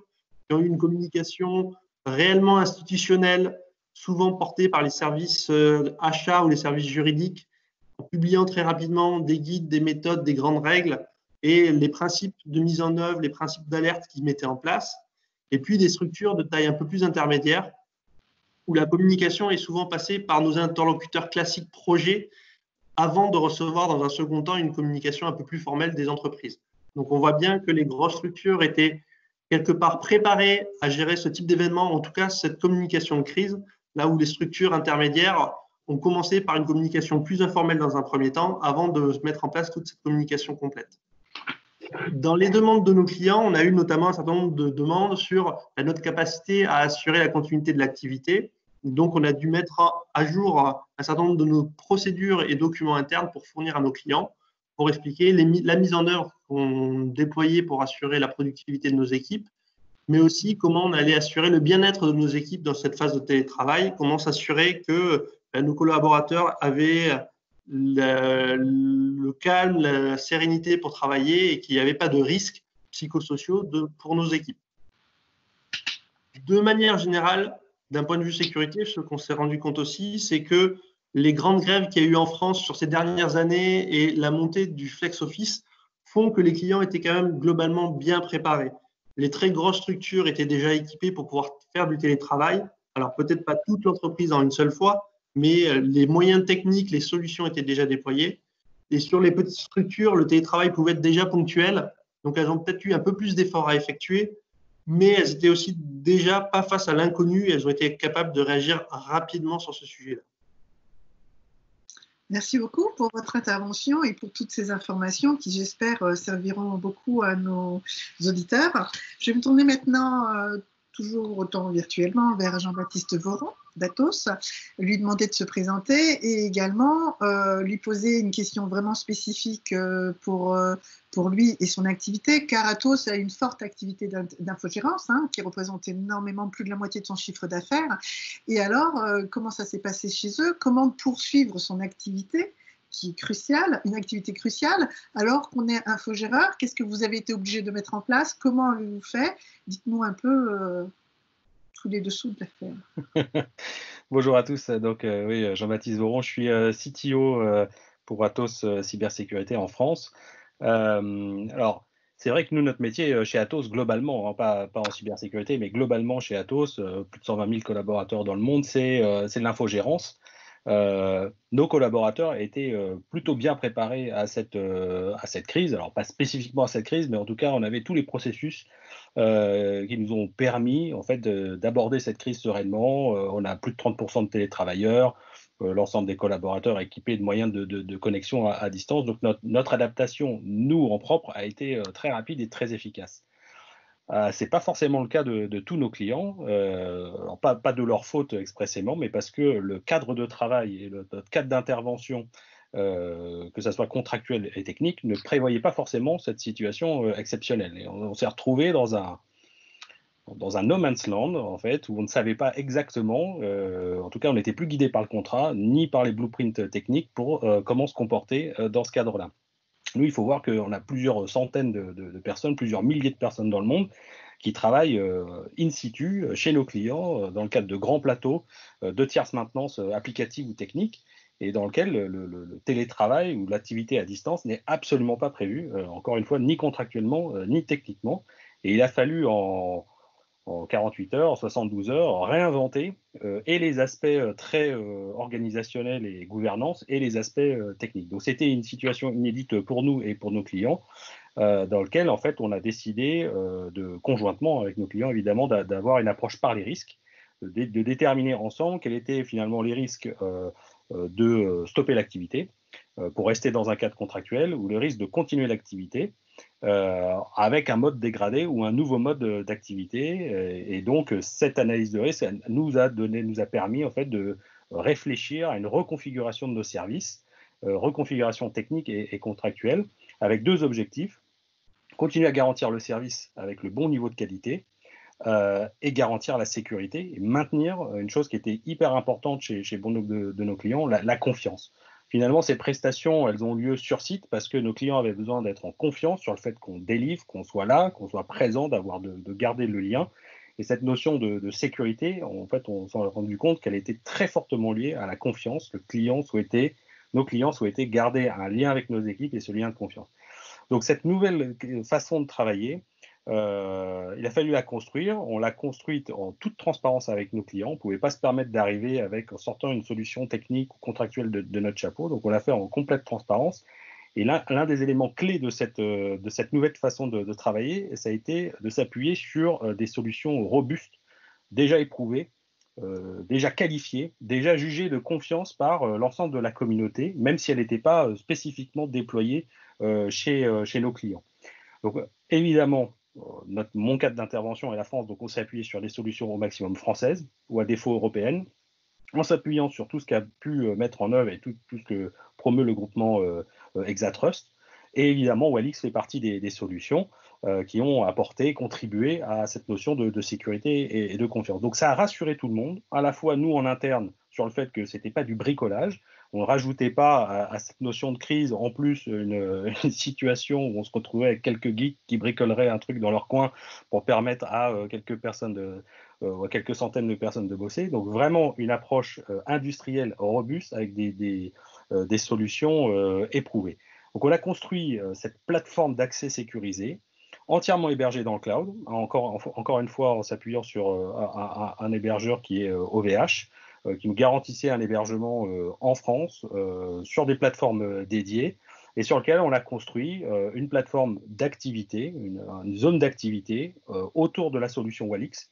qui ont eu une communication réellement institutionnelle, souvent portée par les services achats ou les services juridiques, en publiant très rapidement des guides, des méthodes, des grandes règles et les principes de mise en œuvre, les principes d'alerte qu'ils mettaient en place, et puis des structures de taille un peu plus intermédiaire, où la communication est souvent passée par nos interlocuteurs classiques projets avant de recevoir dans un second temps une communication un peu plus formelle des entreprises. Donc on voit bien que les grosses structures étaient quelque part préparées à gérer ce type d'événement, en tout cas cette communication de crise, là où les structures intermédiaires ont commencé par une communication plus informelle dans un premier temps avant de mettre en place toute cette communication complète. Dans les demandes de nos clients, on a eu notamment un certain nombre de demandes sur notre capacité à assurer la continuité de l'activité. Donc, on a dû mettre à jour un certain nombre de nos procédures et documents internes pour fournir à nos clients, pour expliquer la mise en œuvre qu'on déployait pour assurer la productivité de nos équipes, mais aussi comment on allait assurer le bien-être de nos équipes dans cette phase de télétravail, comment s'assurer que nos collaborateurs avaient le calme, la sérénité pour travailler et qu'il n'y avait pas de risques psychosociaux pour nos équipes. De manière générale, d'un point de vue sécurité, ce qu'on s'est rendu compte aussi, c'est que les grandes grèves qu'il y a eu en France sur ces dernières années et la montée du flex office font que les clients étaient quand même globalement bien préparés. Les très grosses structures étaient déjà équipées pour pouvoir faire du télétravail. Alors peut-être pas toute l'entreprise en une seule fois, mais les moyens techniques, les solutions étaient déjà déployées. Et sur les petites structures, le télétravail pouvait être déjà ponctuel. Donc, elles ont peut-être eu un peu plus d'efforts à effectuer, mais elles étaient aussi déjà pas face à l'inconnu et elles ont été capables de réagir rapidement sur ce sujet-là. Merci beaucoup pour votre intervention et pour toutes ces informations qui, j'espère, serviront beaucoup à nos auditeurs. Je vais me tourner maintenant, toujours autant virtuellement, vers Jean-Baptiste Voron d'Atos, lui demander de se présenter et également lui poser une question vraiment spécifique pour lui et son activité, car Atos a une forte activité d'infogérance qui représente énormément, plus de la moitié de son chiffre d'affaires. Et alors, comment ça s'est passé chez eux? Comment poursuivre son activité qui est cruciale, une activité cruciale, alors qu'on est infogéreur? Qu'est-ce que vous avez été obligé de mettre en place? Comment avez-vous fait? Dites-nous un peu tous les dessous de l'affaire. Bonjour à tous. Donc, oui, Jean-Baptiste Voron, je suis CTO pour Atos Cybersécurité en France. Alors, c'est vrai que nous, notre métier chez Atos, globalement, pas en cybersécurité, mais globalement chez Atos, plus de 120 000 collaborateurs dans le monde, c'est de l'infogérance. Nos collaborateurs étaient plutôt bien préparés à cette crise. Alors, pas spécifiquement à cette crise, mais en tout cas, on avait tous les processus qui nous ont permis en fait d'aborder cette crise sereinement. On a plus de 30% de télétravailleurs, l'ensemble des collaborateurs équipés de moyens de connexion à distance. Donc notre adaptation, nous en propre, a été très rapide et très efficace. C'est pas forcément le cas de tous nos clients, pas de leur faute expressément, mais parce que le cadre de travail et notre cadre d'intervention, que ça soit contractuel et technique, ne prévoyait pas forcément cette situation exceptionnelle. Et on s'est retrouvé dans un no man's land, en fait, où on ne savait pas exactement, en tout cas on n'était plus guidé par le contrat, ni par les blueprints techniques pour comment se comporter dans ce cadre-là. Nous, il faut voir qu'on a plusieurs centaines de personnes, plusieurs milliers de personnes dans le monde qui travaillent in situ chez nos clients dans le cadre de grands plateaux de tierce maintenance applicative ou technique et dans lequel le télétravail ou l'activité à distance n'est absolument pas prévu, encore une fois, ni contractuellement, ni techniquement. Et il a fallu en en 48 heures, en 72 heures, réinventer et les aspects très organisationnels et gouvernance et les aspects techniques. Donc c'était une situation inédite pour nous et pour nos clients, dans lequel en fait on a décidé conjointement avec nos clients évidemment d'avoir une approche par les risques, de déterminer ensemble quels étaient finalement les risques de stopper l'activité pour rester dans un cadre contractuel, ou le risque de continuer l'activité avec un mode dégradé ou un nouveau mode d'activité. Et donc, cette analyse de risque nous a permis en fait de réfléchir à une reconfiguration de nos services, reconfiguration technique et contractuelle, avec deux objectifs: continuer à garantir le service avec le bon niveau de qualité et garantir la sécurité et maintenir une chose qui était hyper importante chez bon nombre de nos clients, la confiance. Finalement, ces prestations, elles ont lieu sur site parce que nos clients avaient besoin d'être en confiance sur le fait qu'on délivre, qu'on soit là, qu'on soit présent, de garder le lien. Et cette notion de sécurité, en fait, on s'en est rendu compte qu'elle était très fortement liée à la confiance. Nos clients souhaitaient garder un lien avec nos équipes et ce lien de confiance. Donc cette nouvelle façon de travailler, il a fallu la construire. On l'a construite en toute transparence avec nos clients. On ne pouvait pas se permettre d'arriver en sortant une solution technique ou contractuelle de notre chapeau. Donc on l'a fait en complète transparence. Et l'un des éléments clés de cette nouvelle façon de travailler, ça a été de s'appuyer sur des solutions robustes, déjà éprouvées, déjà qualifiées, déjà jugées de confiance par l'ensemble de la communauté, même si elle n'était pas spécifiquement déployée chez nos clients. Donc évidemment, mon cadre d'intervention est la France, donc on s'est appuyé sur des solutions au maximum françaises ou à défaut européennes, en s'appuyant sur tout ce qu'a pu mettre en œuvre et tout ce que promeut le groupement Exatrust. Et évidemment, Walix fait partie des solutions qui ont contribué à cette notion de sécurité et de confiance. Donc ça a rassuré tout le monde, à la fois nous en interne sur le fait que ce n'était pas du bricolage. On ne rajoutait pas à cette notion de crise en plus une situation où on se retrouvait avec quelques geeks qui bricoleraient un truc dans leur coin pour permettre à quelques centaines de personnes de bosser. Donc vraiment une approche industrielle robuste avec des solutions éprouvées. Donc on a construit cette plateforme d'accès sécurisé, entièrement hébergée dans le cloud, encore une fois en s'appuyant sur un hébergeur qui est OVH, qui nous garantissait un hébergement en France sur des plateformes dédiées, et sur lequel on a construit une plateforme d'activité, une zone d'activité autour de la solution Walix,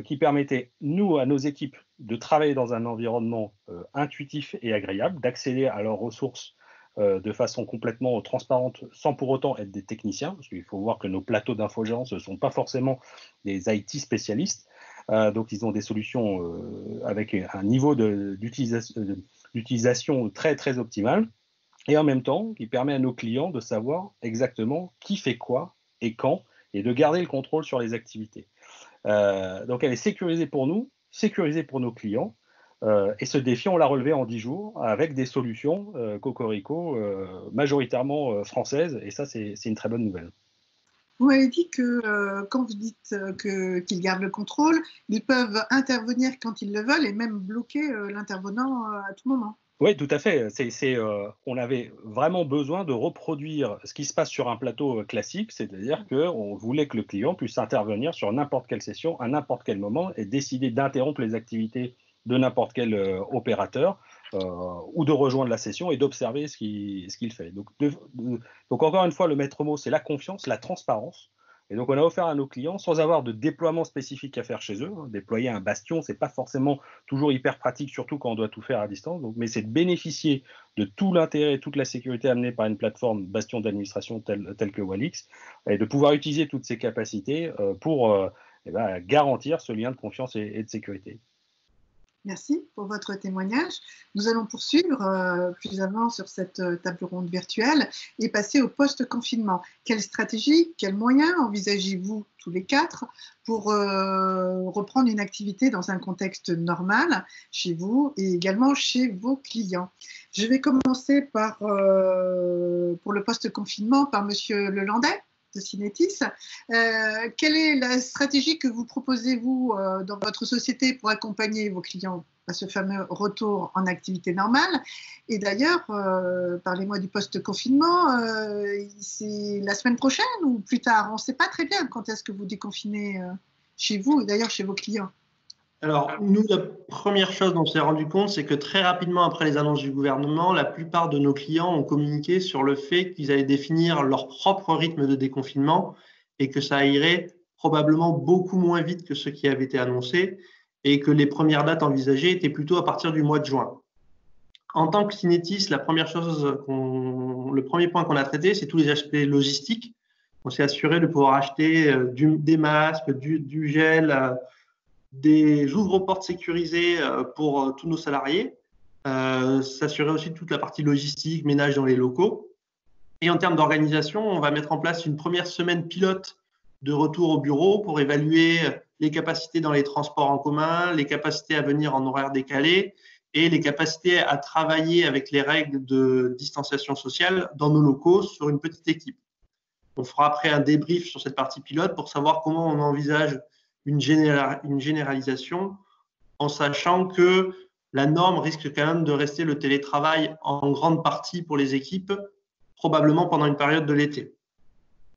qui permettait, à nos équipes, de travailler dans un environnement intuitif et agréable, d'accéder à leurs ressources de façon complètement transparente, sans pour autant être des techniciens, parce qu'il faut voir que nos plateaux d'infogérance ne sont pas forcément des IT spécialistes, donc ils ont des solutions avec un niveau d'utilisation très, très optimal, et en même temps, qui permet à nos clients de savoir exactement qui fait quoi et quand, et de garder le contrôle sur les activités. Donc elle est sécurisée pour nous, sécurisée pour nos clients, et ce défi, on l'a relevé en 10 jours avec des solutions Cocorico majoritairement françaises, et ça, c'est une très bonne nouvelle. Vous m'avez dit que quand vous dites qu'ils gardent le contrôle, ils peuvent intervenir quand ils le veulent et même bloquer l'intervenant à tout moment. Oui, tout à fait. On avait vraiment besoin de reproduire ce qui se passe sur un plateau classique, c'est-à-dire qu'on voulait que le client puisse intervenir sur n'importe quelle session, à n'importe quel moment, et décider d'interrompre les activités de n'importe quel opérateur ou de rejoindre la session et d'observer ce qu'il fait. Donc encore une fois, le maître mot, c'est la confiance, la transparence. Et donc, on a offert à nos clients, sans avoir de déploiement spécifique à faire chez eux. Déployer un bastion, ce n'est pas forcément toujours hyper pratique, surtout quand on doit tout faire à distance. Donc, mais c'est de bénéficier de tout l'intérêt et toute la sécurité amenée par une plateforme bastion d'administration telle que Walix, et de pouvoir utiliser toutes ces capacités pour garantir ce lien de confiance et de sécurité. Merci pour votre témoignage. Nous allons poursuivre plus avant sur cette table ronde virtuelle et passer au post-confinement. Quelle stratégie, quels moyens envisagez-vous tous les quatre pour reprendre une activité dans un contexte normal chez vous et également chez vos clients? Je vais commencer pour le post-confinement par Monsieur Lelandais de Synetis. Quelle est la stratégie que vous proposez, vous, dans votre société pour accompagner vos clients à ce fameux retour en activité normale? Et d'ailleurs, parlez-moi du post-confinement, c'est la semaine prochaine ou plus tard? On ne sait pas très bien quand est-ce que vous déconfinez chez vous et d'ailleurs chez vos clients? Alors, nous, la première chose dont on s'est rendu compte, c'est que très rapidement après les annonces du gouvernement, la plupart de nos clients ont communiqué sur le fait qu'ils allaient définir leur propre rythme de déconfinement et que ça irait probablement beaucoup moins vite que ce qui avait été annoncé et que les premières dates envisagées étaient plutôt à partir du mois de juin. En tant que Synetis, le premier point qu'on a traité, c'est tous les aspects logistiques. On s'est assuré de pouvoir acheter des masques, du gel, des ouvre-portes sécurisés pour tous nos salariés, s'assurer aussi de toute la partie logistique, ménage dans les locaux. Et en termes d'organisation, on va mettre en place une première semaine pilote de retour au bureau pour évaluer les capacités dans les transports en commun, les capacités à venir en horaire décalé et les capacités à travailler avec les règles de distanciation sociale dans nos locaux sur une petite équipe. On fera après un débrief sur cette partie pilote pour savoir comment on envisage une généralisation, en sachant que la norme risque quand même de rester le télétravail en grande partie pour les équipes, probablement pendant une période de l'été.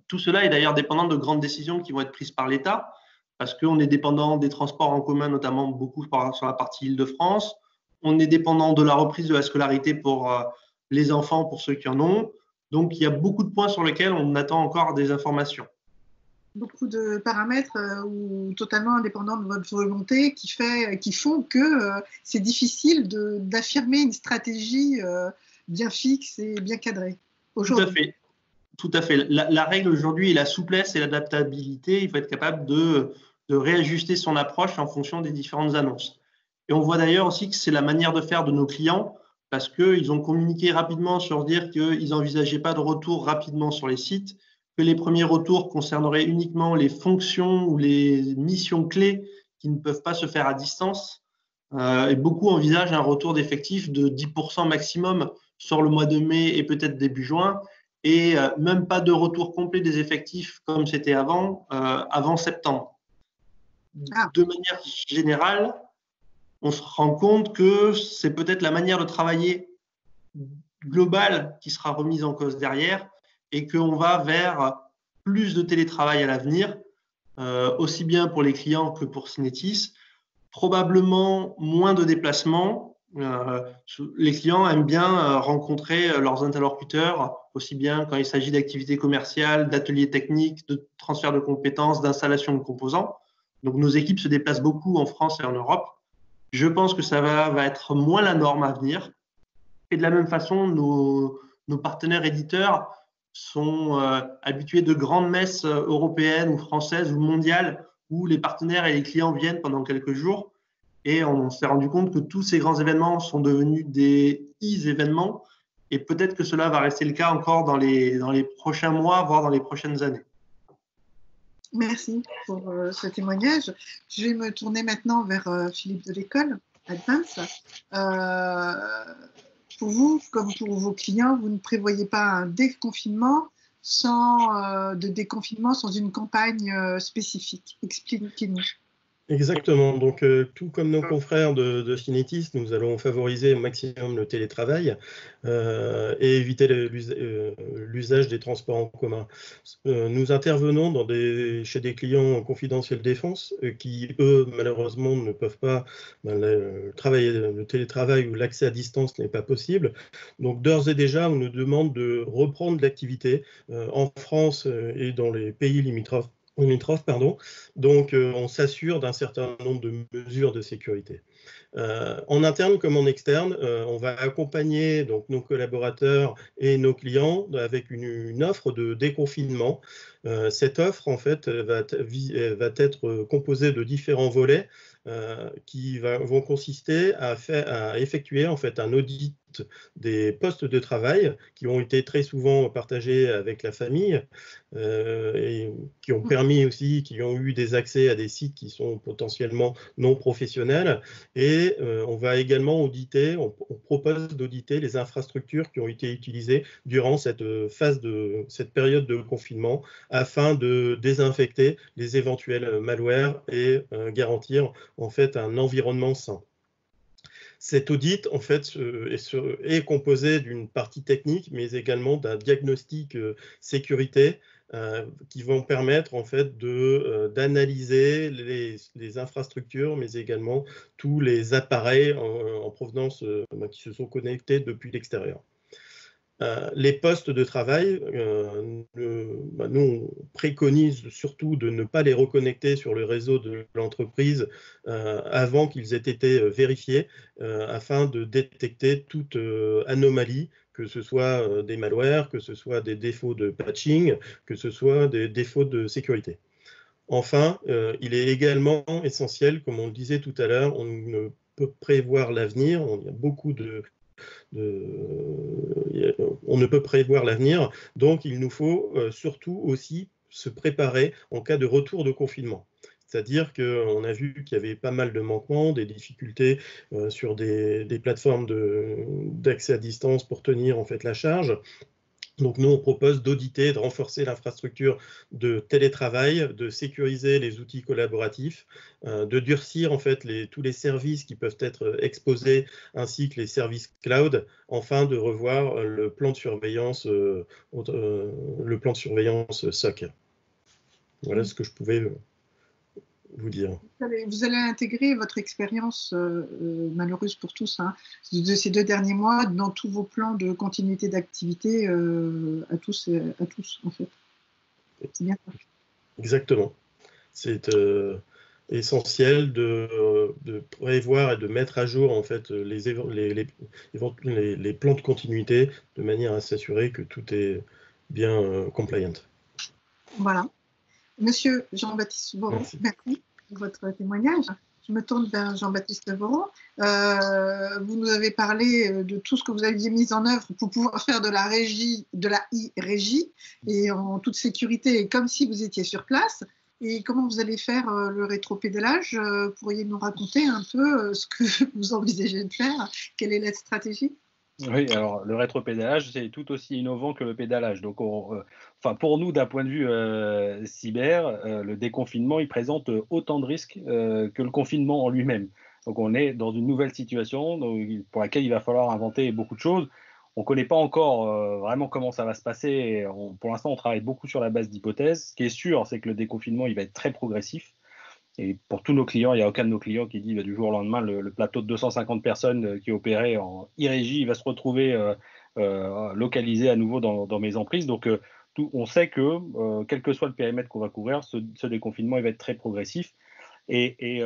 Tout cela est d'ailleurs dépendant de grandes décisions qui vont être prises par l'État, parce qu'on est dépendant des transports en commun, notamment beaucoup sur la partie Île-de-France. On est dépendant de la reprise de la scolarité pour les enfants, pour ceux qui en ont. Donc, il y a beaucoup de points sur lesquels on attend encore des informations. Beaucoup de paramètres ou totalement indépendants de votre volonté qui font que c'est difficile d'affirmer une stratégie bien fixe et bien cadrée aujourd'hui. Tout à fait. La règle aujourd'hui est la souplesse et l'adaptabilité. Il faut être capable de réajuster son approche en fonction des différentes annonces. Et on voit d'ailleurs aussi que c'est la manière de faire de nos clients parce qu'ils ont communiqué rapidement sur dire qu'ils n'envisageaient pas de retour rapidement sur les sites, que les premiers retours concerneraient uniquement les fonctions ou les missions clés qui ne peuvent pas se faire à distance. Et beaucoup envisagent un retour d'effectifs de 10% maximum sur le mois de mai et peut-être début juin, et même pas de retour complet des effectifs comme c'était avant septembre. De manière générale, on se rend compte que c'est peut-être la manière de travailler globale qui sera remise en cause derrière et qu'on va vers plus de télétravail à l'avenir, aussi bien pour les clients que pour Synetis, probablement moins de déplacements. Les clients aiment bien rencontrer leurs interlocuteurs, aussi bien quand il s'agit d'activités commerciales, d'ateliers techniques, de transfert de compétences, d'installation de composants. Donc nos équipes se déplacent beaucoup en France et en Europe. Je pense que ça va être moins la norme à venir. Et de la même façon, nos partenaires éditeurs sont habitués de grandes messes européennes ou françaises ou mondiales où les partenaires et les clients viennent pendant quelques jours. Et on s'est rendu compte que tous ces grands événements sont devenus des événements. Et peut-être que cela va rester le cas encore dans les prochains mois, voire dans les prochaines années. Merci pour ce témoignage. Je vais me tourner maintenant vers Philippe de l'école, Advance. Pour vous, comme pour vos clients, vous ne prévoyez pas un déconfinement sans une campagne spécifique. Expliquez-nous. Exactement. Donc, tout comme nos confrères de Synetis, nous allons favoriser au maximum le télétravail et éviter l'usage des transports en commun. Nous intervenons chez des clients confidentiels défense qui, eux, malheureusement, ne peuvent pas travailler. Le télétravail ou l'accès à distance n'est pas possible. Donc, d'ores et déjà, on nous demande de reprendre l'activité en France et dans les pays limitrophes. Donc on s'assure d'un certain nombre de mesures de sécurité. En interne comme en externe, on va accompagner donc nos collaborateurs et nos clients avec une offre de déconfinement. Cette offre en fait va être composée de différents volets qui vont consister à effectuer en fait un audit des postes de travail qui ont été très souvent partagés avec la famille et qui ont permis aussi, qui ont eu des accès à des sites qui sont potentiellement non professionnels. Et on va également auditer, on propose d'auditer les infrastructures qui ont été utilisées durant cette période de confinement afin de désinfecter les éventuels malwares et garantir en fait un environnement sain. Cet audit, en fait, est composé d'une partie technique, mais également d'un diagnostic sécurité qui vont permettre en fait d'analyser les infrastructures, mais également tous les appareils en provenance qui se sont connectés depuis l'extérieur. Les postes de travail, nous, on préconise surtout de ne pas les reconnecter sur le réseau de l'entreprise avant qu'ils aient été vérifiés afin de détecter toute anomalie, que ce soit des malwares, que ce soit des défauts de patching, que ce soit des défauts de sécurité. Enfin, il est également essentiel, comme on le disait tout à l'heure, on ne peut prévoir l'avenir, il y a beaucoup on ne peut prévoir l'avenir, donc il nous faut surtout aussi se préparer en cas de retour de confinement. C'est-à-dire qu'on a vu qu'il y avait pas mal de manquements, des difficultés sur des plateformes d'accès à distance pour tenir en fait la charge. Donc nous, on propose d'auditer, de renforcer l'infrastructure de télétravail, de sécuriser les outils collaboratifs, de durcir en fait tous les services qui peuvent être exposés, ainsi que les services cloud, enfin de revoir le plan de surveillance, SOC. Voilà ce que je pouvais vous dire. Vous allez intégrer votre expérience malheureuse pour tous de ces 2 derniers mois dans tous vos plans de continuité d'activité à tous en fait. C'est bien ça. Exactement. C'est essentiel de prévoir et de mettre à jour en fait les plans de continuité de manière à s'assurer que tout est bien compliant. Voilà. Monsieur Jean-Baptiste Voron, merci pour votre témoignage. Je me tourne vers Jean-Baptiste Voron. Vous nous avez parlé de tout ce que vous aviez mis en œuvre pour pouvoir faire de la e-régie et en toute sécurité, comme si vous étiez sur place. Et comment vous allez faire le rétropédalage? Pourriez nous raconter un peu ce que vous envisagez de faire? Quelle est la stratégie? Oui, alors le rétropédalage, c'est tout aussi innovant que le pédalage. Donc, enfin, pour nous, d'un point de vue cyber, le déconfinement, il présente autant de risques que le confinement en lui-même. Donc, on est dans une nouvelle situation pour laquelle il va falloir inventer beaucoup de choses. On ne connaît pas encore vraiment comment ça va se passer. Pour l'instant, on travaille beaucoup sur la base d'hypothèses. Ce qui est sûr, c'est que le déconfinement, il va être très progressif. Et pour tous nos clients, il n'y a aucun de nos clients qui dit du jour au lendemain, le plateau de 250 personnes qui opérait en e-régie va se retrouver localisé à nouveau dans mes emprises. Donc, on sait que, quel que soit le périmètre qu'on va couvrir, ce déconfinement il va être très progressif. Et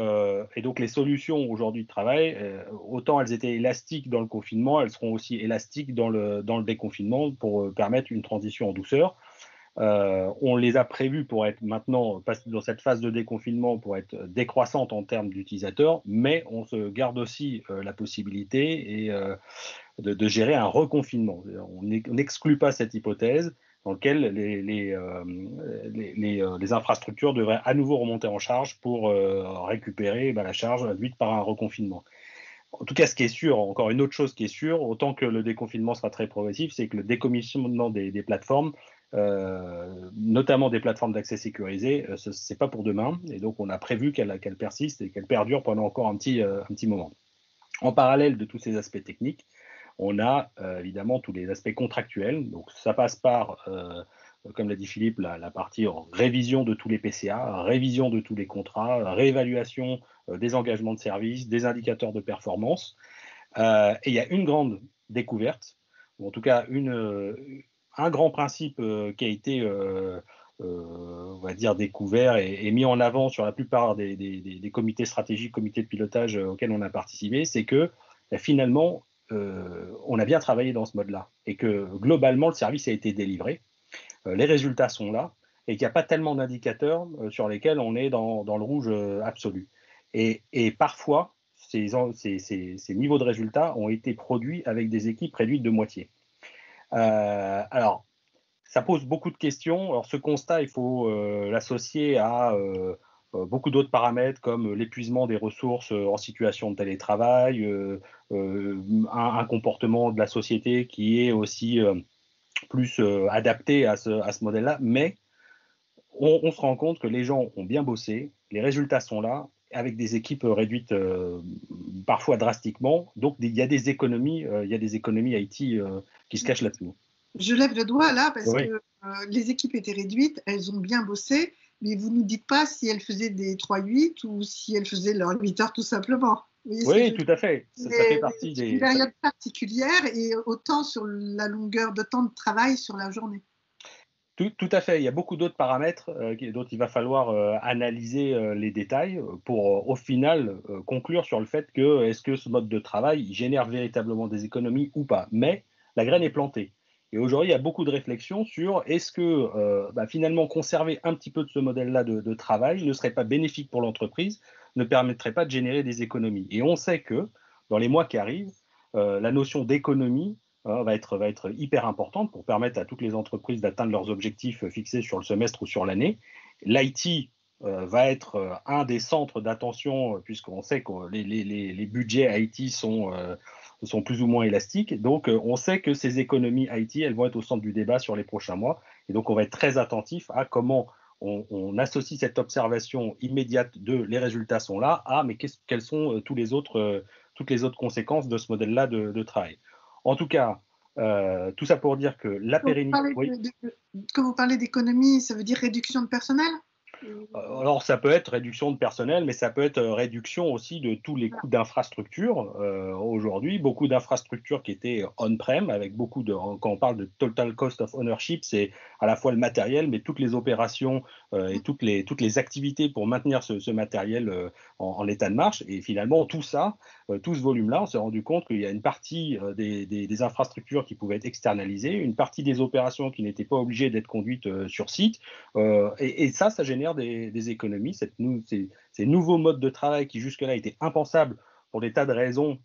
donc, les solutions aujourd'hui de travail, autant elles étaient élastiques dans le confinement, elles seront aussi élastiques dans le déconfinement pour permettre une transition en douceur. On les a prévus pour être maintenant, dans cette phase de déconfinement, pour être décroissantes en termes d'utilisateurs, mais on se garde aussi la possibilité de gérer un reconfinement. On n'exclut pas cette hypothèse dans laquelle les infrastructures devraient à nouveau remonter en charge pour récupérer la charge induite par un reconfinement. En tout cas, ce qui est sûr, encore une autre chose qui est sûre, autant que le déconfinement sera très progressif, c'est que le décommissionnement des plateformes, notamment des plateformes d'accès sécurisé, ce n'est pas pour demain. Et donc, on a prévu qu'elle persiste et qu'elle perdure pendant encore un petit moment. En parallèle de tous ces aspects techniques, on a évidemment tous les aspects contractuels. Donc, ça passe par, comme l'a dit Philippe, la partie révision de tous les PCA, révision de tous les contrats, réévaluation des engagements de service, des indicateurs de performance. Et il y a une grande découverte, ou en tout cas un grand principe qui a été, on va dire, découvert et mis en avant sur la plupart des comités stratégiques, comités de pilotage auxquels on a participé, c'est que finalement, on a bien travaillé dans ce mode-là et que globalement, le service a été délivré. Les résultats sont là et qu'il n'y a pas tellement d'indicateurs sur lesquels on est dans le rouge absolu. Et parfois, ces niveaux de résultats ont été produits avec des équipes réduites de moitié. Alors, ça pose beaucoup de questions. Alors, ce constat, il faut l'associer à beaucoup d'autres paramètres comme l'épuisement des ressources en situation de télétravail, un comportement de la société qui est aussi plus adapté à ce modèle-là. Mais on se rend compte que les gens ont bien bossé, les résultats sont là, avec des équipes réduites parfois drastiquement. Donc, il y a des économies IT qui se cachent là-dessous. Je lève le doigt là parce oui. que les équipes étaient réduites, elles ont bien bossé, mais vous ne nous dites pas si elles faisaient des 3-8 ou si elles faisaient leurs 8 heures tout simplement. Oui, tout à fait. Ça fait partie c'est une période particulière et autant sur la longueur de temps de travail sur la journée. Tout à fait. Il y a beaucoup d'autres paramètres dont il va falloir analyser les détails pour, au final, conclure sur le fait que est-ce que ce mode de travail il génère véritablement des économies ou pas. Mais la graine est plantée. Et aujourd'hui, il y a beaucoup de réflexions sur est-ce que finalement conserver un petit peu de ce modèle-là de travail ne serait pas bénéfique pour l'entreprise, ne permettrait pas de générer des économies. Et on sait que dans les mois qui arrivent, la notion d'économie va être hyper importante pour permettre à toutes les entreprises d'atteindre leurs objectifs fixés sur le semestre ou sur l'année. L'IT va être un des centres d'attention puisqu'on sait que les budgets IT sont plus ou moins élastiques. Donc, on sait que ces économies IT, elles vont être au centre du débat sur les prochains mois. Et donc, on va être très attentif à comment on associe cette observation immédiate de les résultats sont là à mais quelles sont toutes les autres conséquences de ce modèle-là de travail. En tout cas, tout ça pour dire que la pérennité… Quand vous parlez d'économie, ça veut dire réduction de personnel ? Alors, ça peut être réduction de personnel, mais ça peut être réduction aussi de tous les coûts d'infrastructure. Aujourd'hui, beaucoup d'infrastructures qui étaient on-prem, avec beaucoup de… Quand on parle de total cost of ownership, c'est à la fois le matériel, mais toutes les opérations et toutes les activités pour maintenir ce matériel en état de marche. Et finalement, tout ça, tout ce volume-là, on s'est rendu compte qu'il y a une partie des infrastructures qui pouvaient être externalisées, une partie des opérations qui n'étaient pas obligées d'être conduites sur site. Et ça génère des économies. Ces nouveaux modes de travail qui jusque-là étaient impensables pour des tas de raisons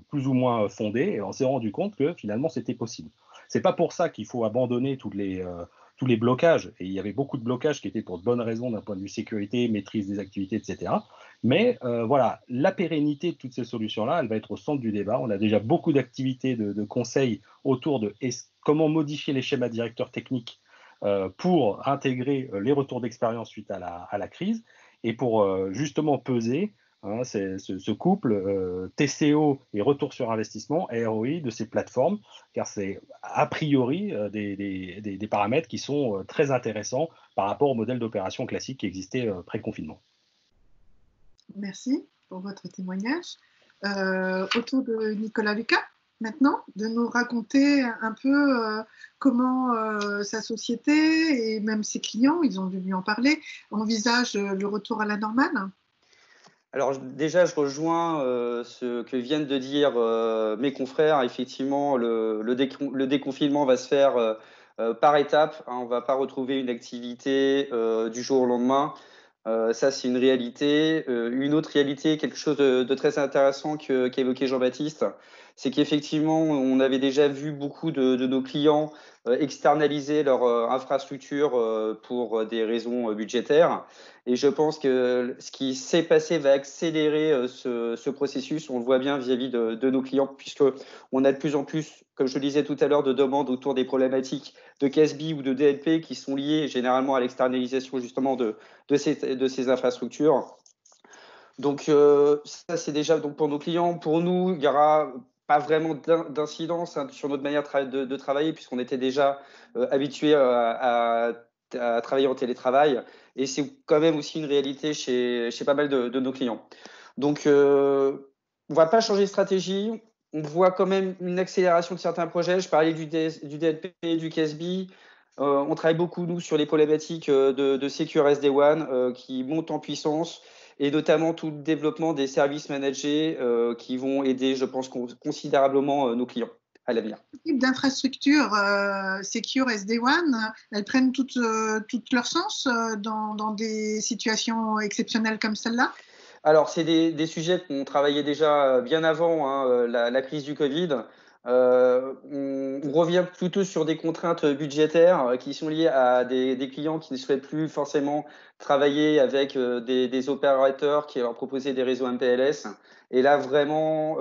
plus ou moins fondées, et on s'est rendu compte que finalement c'était possible. C'est pas pour ça qu'il faut abandonner tous les blocages, et il y avait beaucoup de blocages qui étaient pour de bonnes raisons d'un point de vue sécurité, maîtrise des activités, etc. Mais voilà, la pérennité de toutes ces solutions-là, elle va être au centre du débat. On a déjà beaucoup d'activités de conseils autour de comment modifier les schémas directeurs techniques pour intégrer les retours d'expérience suite à la crise et pour justement peser ce couple TCO et retour sur investissement et ROI de ces plateformes, car c'est a priori des paramètres qui sont très intéressants par rapport au modèle d'opération classique qui existait pré-confinement. Merci pour votre témoignage. Autour de Nicolas Lucas, maintenant, de nous raconter un peu comment sa société et même ses clients, ils ont dû lui en parler, envisagent le retour à la normale. Alors déjà, je rejoins ce que viennent de dire mes confrères. Effectivement, le déconfinement va se faire par étapes. On ne va pas retrouver une activité du jour au lendemain. Ça, c'est une réalité. Une autre réalité, quelque chose de très intéressant qu'a évoqué Jean-Baptiste, c'est qu'effectivement, on avait déjà vu beaucoup de nos clients externaliser leur infrastructure pour des raisons budgétaires. Et je pense que ce qui s'est passé va accélérer ce processus. On le voit bien vis-à-vis de nos clients, puisqu'on a de plus en plus, comme je le disais tout à l'heure, de demandes autour des problématiques de CASB ou de DLP qui sont liées généralement à l'externalisation justement de ces infrastructures. Donc ça, c'est déjà donc pour nos clients. Pour nous, il n'y aura pas vraiment d'incidence sur notre manière de travailler, puisqu'on était déjà habitués à travailler en télétravail. Et c'est quand même aussi une réalité chez pas mal de nos clients. Donc, on ne va pas changer de stratégie. On voit quand même une accélération de certains projets. Je parlais du DLP, du CASB. On travaille beaucoup, nous, sur les problématiques de Secure SD-WAN qui montent en puissance, et notamment tout le développement des services managés qui vont aider, je pense, considérablement nos clients à l'avenir. Ce type d'infrastructures Secure SD-WAN, elles prennent tout leur sens dans des situations exceptionnelles comme celle-là? Alors, c'est des sujets qu'on travaillait déjà bien avant la crise du Covid. On revient plutôt sur des contraintes budgétaires qui sont liées à des clients qui ne souhaitent plus forcément travailler avec des opérateurs qui leur proposaient des réseaux MPLS. Et là, vraiment,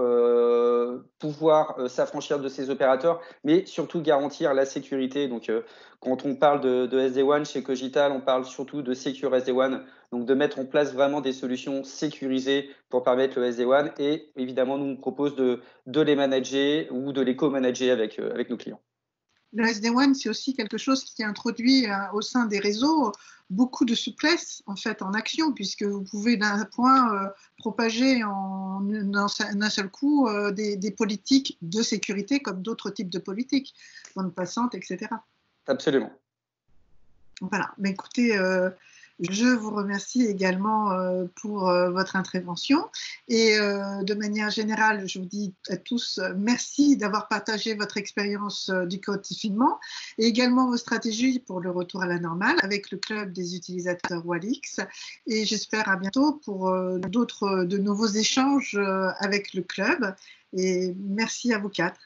pouvoir s'affranchir de ces opérateurs, mais surtout garantir la sécurité. Donc, quand on parle de SD-WAN chez Cogital, on parle surtout de Secure SD-WAN. Donc, de mettre en place vraiment des solutions sécurisées pour permettre le SD-WAN. Et évidemment, nous, on propose de les manager ou de les co-manager avec nos clients. le SD-WAN, c'est aussi quelque chose qui introduit au sein des réseaux beaucoup de souplesse en fait en action, puisque vous pouvez d'un point propager en un seul coup des politiques de sécurité comme d'autres types de politiques, bande passante, etc. Absolument. Voilà, mais écoutez, je vous remercie également pour votre intervention et de manière générale, je vous dis à tous merci d'avoir partagé votre expérience du confinement et également vos stratégies pour le retour à la normale avec le club des utilisateurs Walix et j'espère à bientôt pour d'autres de nouveaux échanges avec le club et merci à vous quatre.